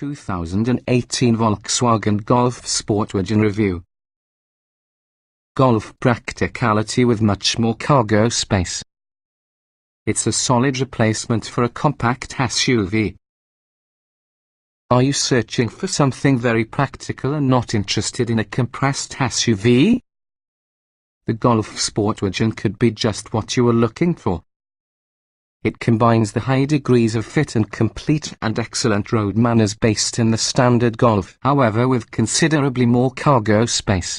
2018 Volkswagen Golf Sportwagen Review. Golf practicality with much more cargo space. It's a solid replacement for a compact SUV. Are you searching for something very practical and not interested in a compressed SUV? The Golf Sportwagen could be just what you are looking for. It combines the high degrees of fit and complete and excellent road manners based in the standard Golf, however with considerably more cargo space.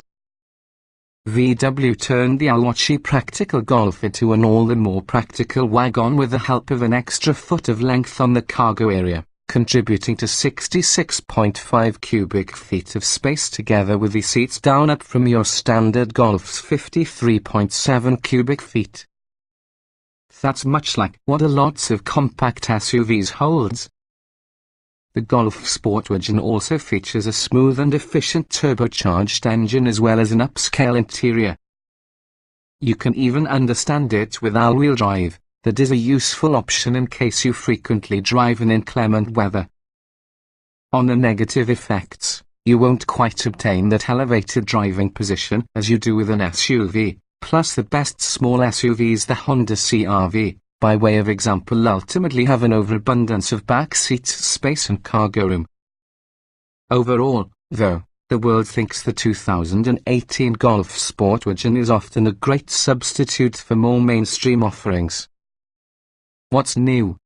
VW turned the all-watchy practical Golf into an all the more practical wagon with the help of an extra foot of length on the cargo area, contributing to 66.5 cubic feet of space together with the seats down up from your standard Golf's 53.7 cubic feet. That's much like what a lot of compact SUVs holds. The Golf Sportwagen also features a smooth and efficient turbocharged engine as well as an upscale interior. You can even understand it with all-wheel drive. That is a useful option in case you frequently drive in inclement weather. On the negative effects, you won't quite obtain that elevated driving position as you do with an SUV. Plus the best small SUVs, the Honda CR-V, by way of example, ultimately have an overabundance of back seat space and cargo room. Overall, though, the world thinks the 2018 Golf Sportwagen is often a great substitute for more mainstream offerings. What's new?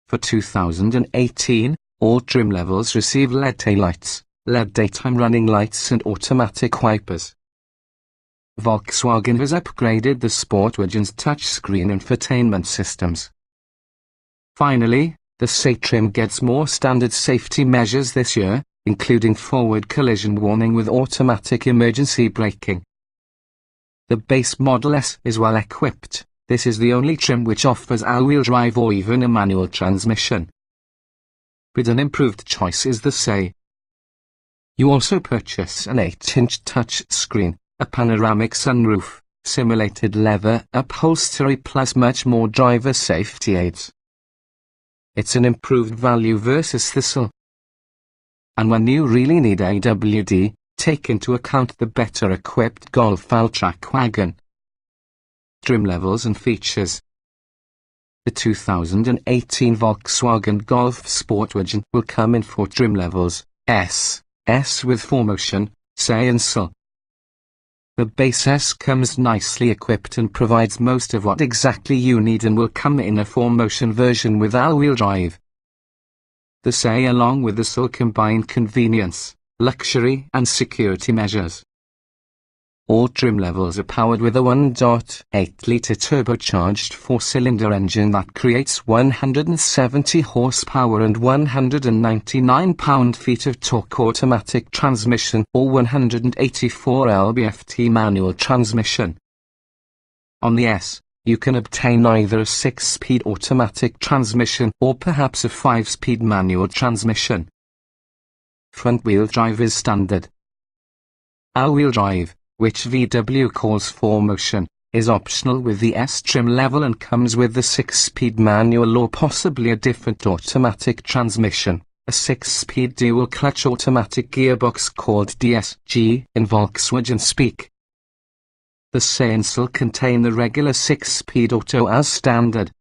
For 2018, all trim levels receive LED taillights, LED daytime running lights and automatic wipers. Volkswagen has upgraded the Sportwagen's touchscreen infotainment systems. Finally, the C trim gets more standard safety measures this year, including forward collision warning with automatic emergency braking. The base Model S is well equipped. This is the only trim which offers all-wheel drive or even a manual transmission. But an improved choice is the C. You also purchase an 8-inch touchscreen, a panoramic sunroof, simulated leather upholstery plus much more driver safety aids. It's an improved value versus the SL. And when you really need AWD, take into account the better equipped Golf Alltrack wagon. Trim levels and features. The 2018 Volkswagen Golf Sportwagen will come in 4 trim levels: S with 4Motion, C and SL. The base S comes nicely equipped and provides most of what exactly you need and will come in a 4Motion version with all-wheel drive. The C along with the SL combine convenience, luxury and security measures. All trim levels are powered with a 1.8-litre turbocharged 4-cylinder engine that creates 170 horsepower and 199 pound-feet of torque, automatic transmission or 184 lb-ft manual transmission. On the S, you can obtain either a 6-speed automatic transmission or perhaps a 5-speed manual transmission. Front-wheel drive is standard. All-wheel drive, which VW calls 4Motion, is optional with the S trim level and comes with the 6-speed manual or possibly a different automatic transmission, a 6-speed dual-clutch automatic gearbox called DSG in Volkswagen speak. The C and SL contain the regular 6-speed auto as standard.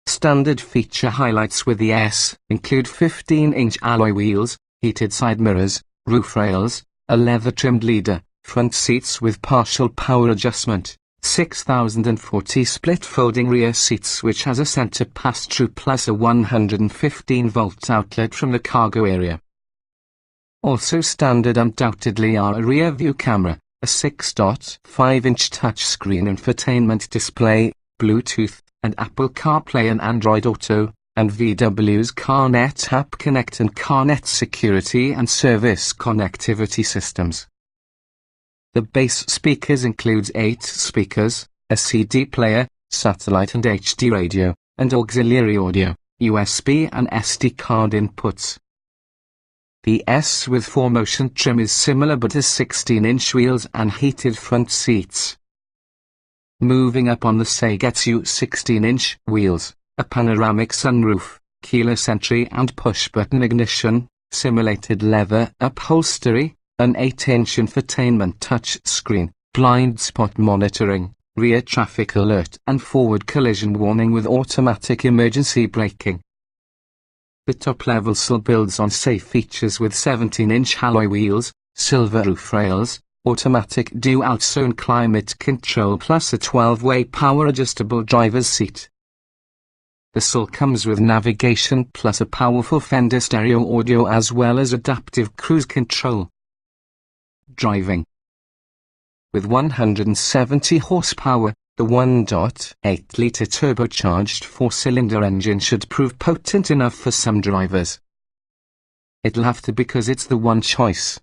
Standard feature highlights with the S include 15-inch alloy wheels, heated side mirrors, roof rails, a leather-trimmed leader, front seats with partial power adjustment, 6040 split folding rear seats which has a center pass-through plus a 115-volt outlet from the cargo area. Also standard undoubtedly are a rear view camera, a 6.5-inch touchscreen infotainment display, Bluetooth, and Apple CarPlay and Android Auto, and VW's CarNet App Connect and CarNet security and service connectivity systems. The base speakers includes 8 speakers, a CD player, satellite and HD radio, and auxiliary audio, USB and SD card inputs. The S with 4Motion trim is similar but has 16-inch wheels and heated front seats. Moving up on the C gets you 16-inch wheels, a panoramic sunroof, keyless entry and push-button ignition, simulated leather upholstery, an 8-inch infotainment touchscreen, blind spot monitoring, rear traffic alert and forward collision warning with automatic emergency braking. The top-level SUL builds on safe features with 17-inch alloy wheels, silver roof rails, automatic dual-zone climate control plus a 12-way power-adjustable driver's seat. The SUL comes with navigation plus a powerful Fender stereo audio as well as adaptive cruise control. Driving. With 170 horsepower, the 1.8-litre turbocharged 4-cylinder engine should prove potent enough for some drivers. It'll have to because it's the one choice.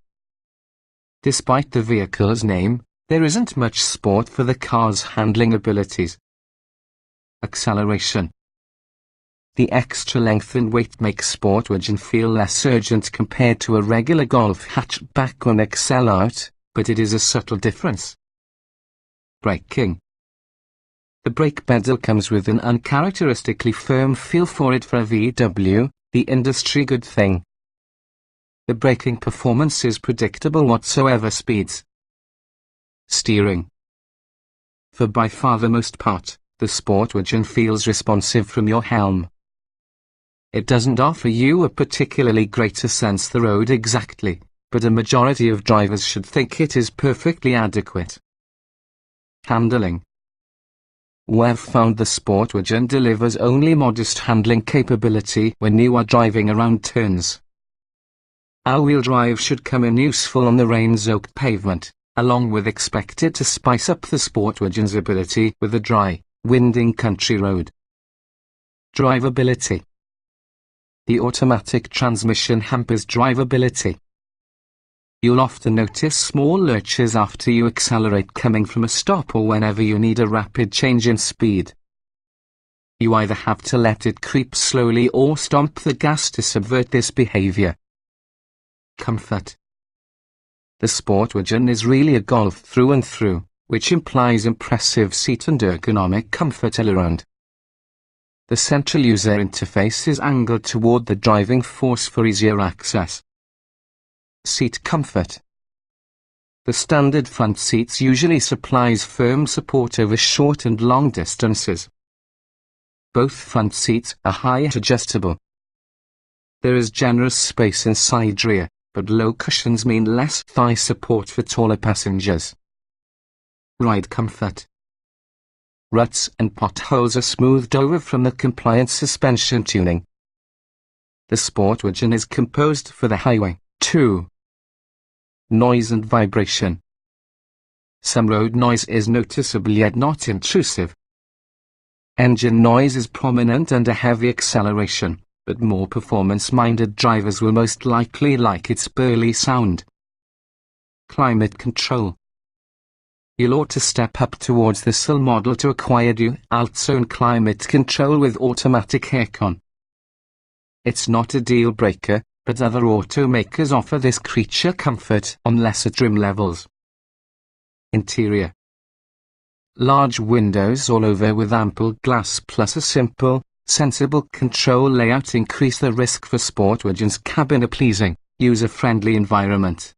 Despite the vehicle's name, there isn't much sport for the car's handling abilities. Acceleration. The extra length and weight makes Sportwagen feel less urgent compared to a regular Golf hatchback or XL Art, but it is a subtle difference. Braking. The brake pedal comes with an uncharacteristically firm feel for it for a VW, the industry good thing. The braking performance is predictable whatsoever speeds. Steering. For by far the most part, the Sportwagen feels responsive from your helm. It doesn't offer you a particularly great sense of the road exactly, but a majority of drivers should think it is perfectly adequate. Handling. We've found the Sportwagen delivers only modest handling capability when you are driving around turns. All-wheel drive should come in useful on the rain-soaked pavement, along with expected to spice up the Sportwagen's ability with a dry, winding country road. Drivability. The automatic transmission hampers drivability. You'll often notice small lurches after you accelerate coming from a stop or whenever you need a rapid change in speed. You either have to let it creep slowly or stomp the gas to subvert this behavior. Comfort. The Sportwagen is really a Golf through and through, which implies impressive seat and ergonomic comfort all around. The central user interface is angled toward the driving force for easier access. Seat comfort. The standard front seats usually supplies firm support over short and long distances. Both front seats are height adjustable. There is generous space inside rear, but low cushions mean less thigh support for taller passengers. Ride comfort. Ruts and potholes are smoothed over from the compliant suspension tuning. The Sportwagen is composed for the highway, too. Noise and vibration. Some road noise is noticeable yet not intrusive. Engine noise is prominent under heavy acceleration, but more performance-minded drivers will most likely like its burly sound. Climate control. You'll ought to step up towards the SUL model to acquire dual-zone climate control with automatic aircon. It's not a deal breaker, but other automakers offer this creature comfort on lesser trim levels. Interior. Large windows all over with ample glass plus a simple, sensible control layout increase the risk for Sportwagen's cabin a pleasing, user-friendly environment.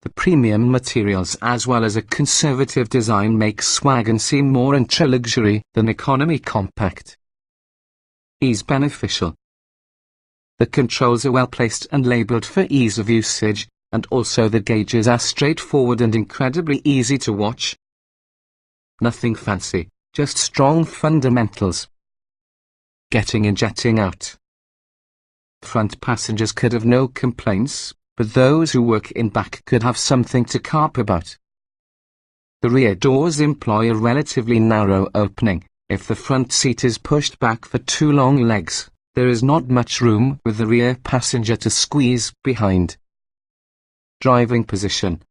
The premium materials as well as a conservative design makes Swagon seem more ultra-luxury than economy compact. Ease beneficial. The controls are well placed and labelled for ease of usage, and also the gauges are straightforward and incredibly easy to watch. Nothing fancy, just strong fundamentals. Getting in, jetting out. Front passengers could have no complaints, but those who work in back could have something to carp about. The rear doors employ a relatively narrow opening. If the front seat is pushed back for too long legs, there is not much room with the rear passenger to squeeze behind. Driving position.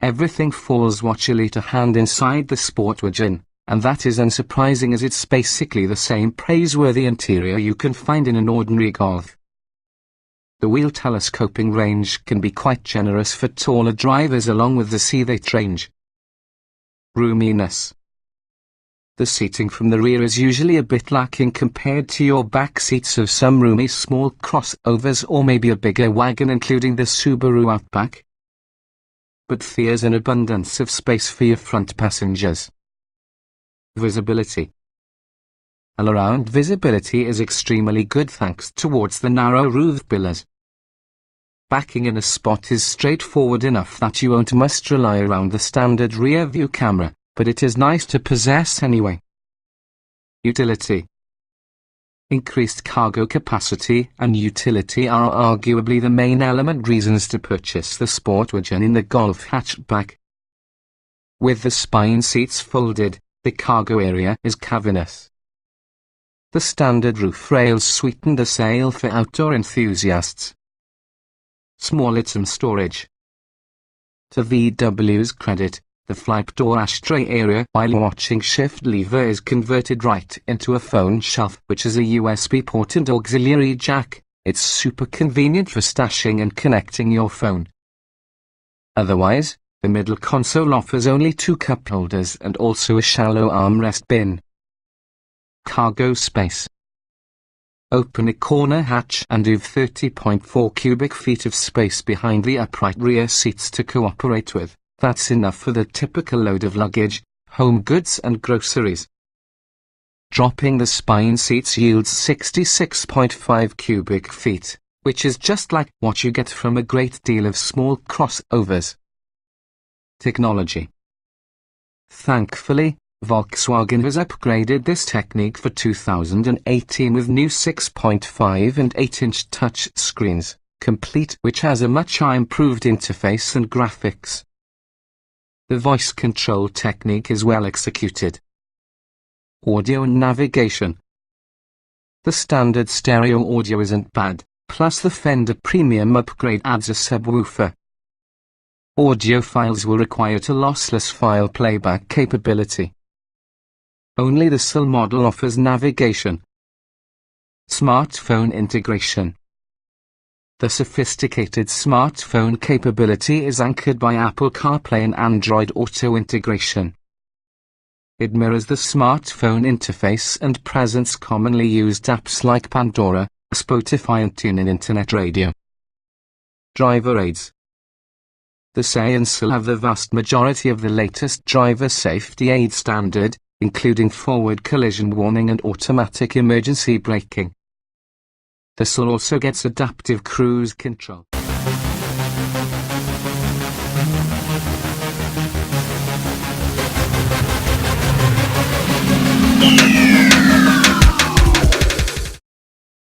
Everything falls watchily to hand inside the Sportwagen, and that is unsurprising as it's basically the same praiseworthy interior you can find in an ordinary Golf. The wheel telescoping range can be quite generous for taller drivers along with the seat range. Roominess. The seating from the rear is usually a bit lacking compared to your back seats of some roomy small crossovers or maybe a bigger wagon including the Subaru Outback. But there's an abundance of space for your front passengers. Visibility. All-around visibility is extremely good thanks towards the narrow roof pillars. Backing in a spot is straightforward enough that you won't must rely around the standard rear view camera, but it is nice to possess anyway. Utility. Increased cargo capacity and utility are arguably the main reasons to purchase the sport wagon in the Golf hatchback. With the spine seats folded, the cargo area is cavernous. The standard roof rails sweeten the sail for outdoor enthusiasts. Small item storage. To VW's credit, the flight door ashtray area while watching shift lever is converted right into a phone shelf which is a USB port and auxiliary jack. It's super convenient for stashing and connecting your phone. Otherwise, the middle console offers only 2 cup holders and also a shallow armrest bin. Cargo space. Open a corner hatch and you've 30.4 cubic feet of space behind the upright rear seats to cooperate with. That's enough for the typical load of luggage, home goods and groceries. Dropping the spine seats yields 66.5 cubic feet, which is just like what you get from a great deal of small crossovers. Technology. Thankfully, Volkswagen has upgraded this technique for 2018 with new 6.5 and 8-inch touch screens, complete which has a much improved interface and graphics. The voice control technique is well executed. Audio and navigation. The standard stereo audio isn't bad, plus the Fender Premium upgrade adds a subwoofer. Audiophiles will require a lossless file playback capability. Only the SEL model offers navigation. Smartphone integration. The sophisticated smartphone capability is anchored by Apple CarPlay and Android Auto integration. It mirrors the smartphone interface and presents commonly used apps like Pandora, Spotify and TuneIn Internet Radio. Driver aids. The SE and SEL have the vast majority of the latest driver safety aid standard, including forward collision warning and automatic emergency braking. The SEL also gets adaptive cruise control.